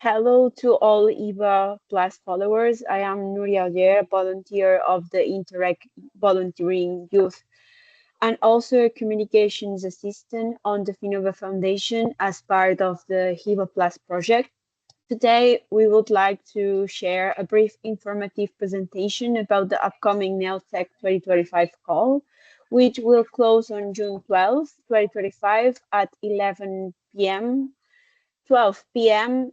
Hello to all HIBA Plus followers. I am Nuria Alger, volunteer of the Interact Volunteering Youth and also a communications assistant on the Finnova Foundation as part of the HIBA Plus project. Today, we would like to share a brief informative presentation about the upcoming NEOTEC 2025 call, which will close on June 12, 2025 at 11 p.m. 12 p.m.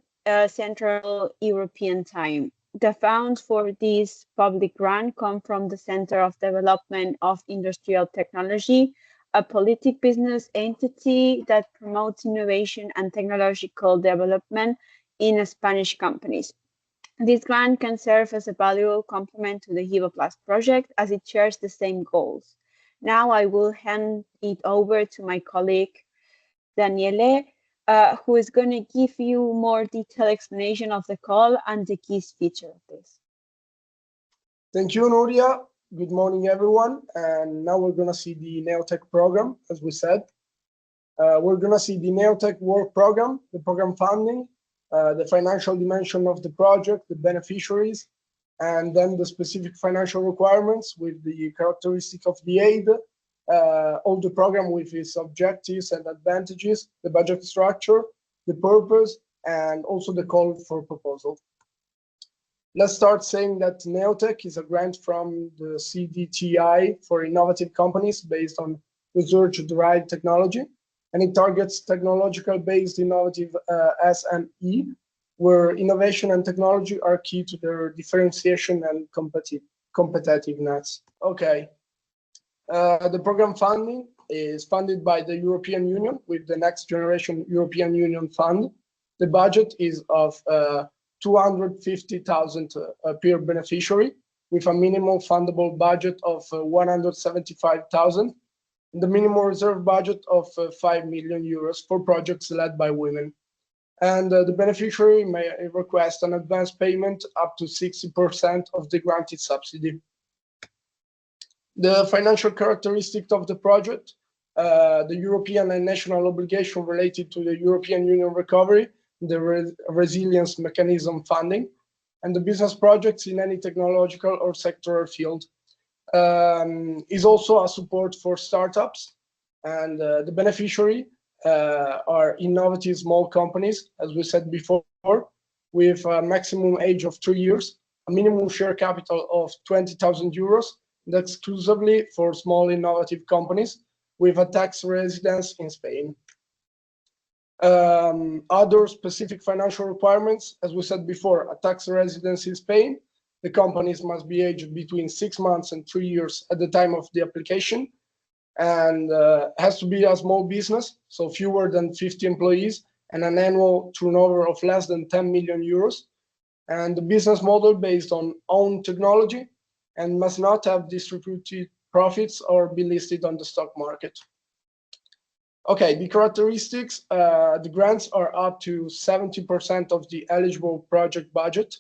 Central European Time. The funds for this public grant come from the Center of Development of Industrial Technology, a politic business entity that promotes innovation and technological development in Spanish companies. This grant can serve as a valuable complement to the HIBA Plus project as it shares the same goals. Now I will hand it over to my colleague Daniele, who is going to give you more detailed explanation of the call and the key feature of this. Thank you, Nuria. Good morning, everyone. And now we're going to see the NEOTEC program, as we said. We're going to see the NEOTEC work program, the program funding, the financial dimension of the project, the beneficiaries, and then the specific financial requirements with the characteristic of the aid, all the program with its objectives and advantages, the budget structure, the purpose, and also the call for proposal. Let's start saying that NEOTEC is a grant from the CDTI for innovative companies based on research-derived technology, and it targets technological-based innovative SME, where innovation and technology are key to their differentiation and competitiveness. Okay. The program funding is funded by the European Union with the Next Generation European Union Fund. The budget is of 250,000 per beneficiary, with a minimum fundable budget of 175,000, and the minimum reserve budget of 5 million euros for projects led by women. And the beneficiary may request an advance payment up to 60% of the granted subsidy. The financial characteristics of the project, the European and national obligation related to the European Union recovery, the resilience mechanism funding, and the business projects in any technological or sectoral field. Is also a support for startups, and the beneficiary are innovative small companies, as we said before, with a maximum age of 3 years, a minimum share capital of 20,000 euros, and exclusively for small innovative companies with a tax residence in Spain. Other specific financial requirements, as we said before, a tax residence in Spain. The companies must be aged between 6 months and 3 years at the time of the application, and has to be a small business, so fewer than 50 employees, and an annual turnover of less than 10 million euros, and the business model based on own technology, and must not have distributed profits or be listed on the stock market. Okay, the characteristics, the grants are up to 70% of the eligible project budget.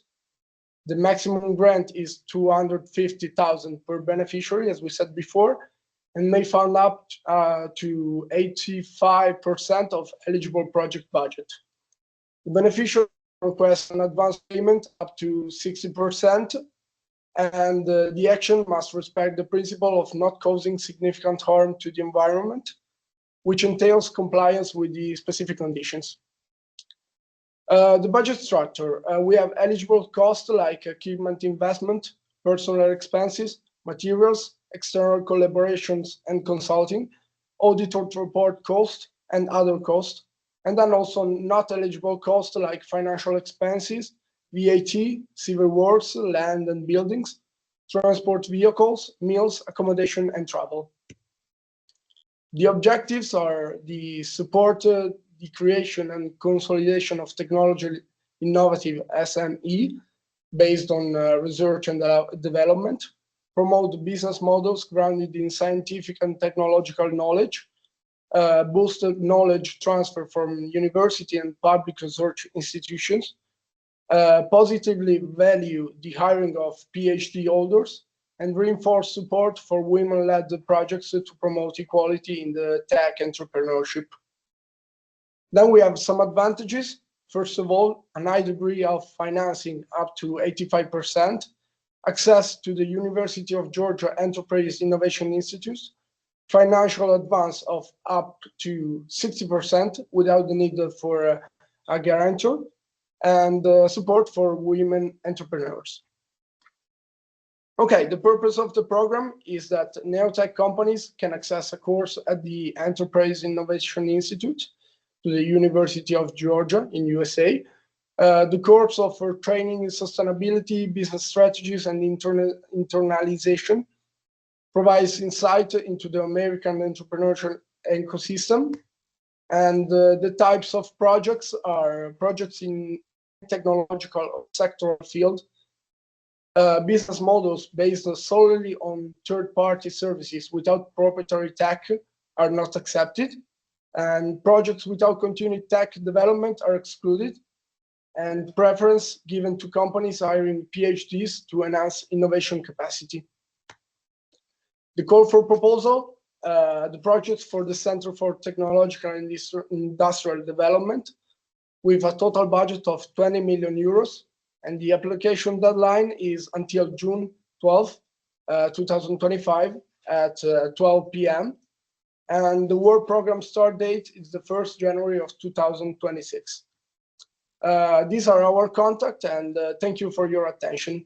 The maximum grant is 250,000 per beneficiary, as we said before, and may fund up to 85% of eligible project budget. The beneficiary requests an advance payment up to 60%, and the action must respect the principle of not causing significant harm to the environment, which entails compliance with the specific conditions. The budget structure, we have eligible costs like equipment investment, personal expenses, materials, external collaborations and consulting, auditor report cost and other costs, and then also not eligible costs like financial expenses, VAT, civil works, land and buildings, transport vehicles, meals, accommodation, and travel. The objectives are the support, the creation and consolidation of technology innovative SME based on research and development, promote business models grounded in scientific and technological knowledge, boost knowledge transfer from university and public research institutions, positively value the hiring of PhD holders, and reinforce support for women-led projects to promote equality in the tech entrepreneurship. Then we have some advantages. First of all, a high degree of financing up to 85%, access to the University of Georgia Enterprise Innovation Institute, financial advance of up to 60% without the need for a guarantor, and support for women entrepreneurs. Okay, the purpose of the program is that NEOTEC companies can access a course at the Enterprise Innovation Institute to the University of Georgia in USA. The course offers training in sustainability, business strategies, and internalization, provides insight into the American entrepreneurial ecosystem, and the types of projects are projects in technological or sectoral field, business models based solely on third-party services without proprietary tech are not accepted, and projects without continued tech development are excluded, and preference given to companies hiring PhDs to enhance innovation capacity. The call for proposal, the projects for the Center for Technological and Industrial Development, with a total budget of 20 million euros, and the application deadline is until June 12, 2025 at 12 p.m. And the work program start date is the 1st January of 2026. These are our contact, and thank you for your attention.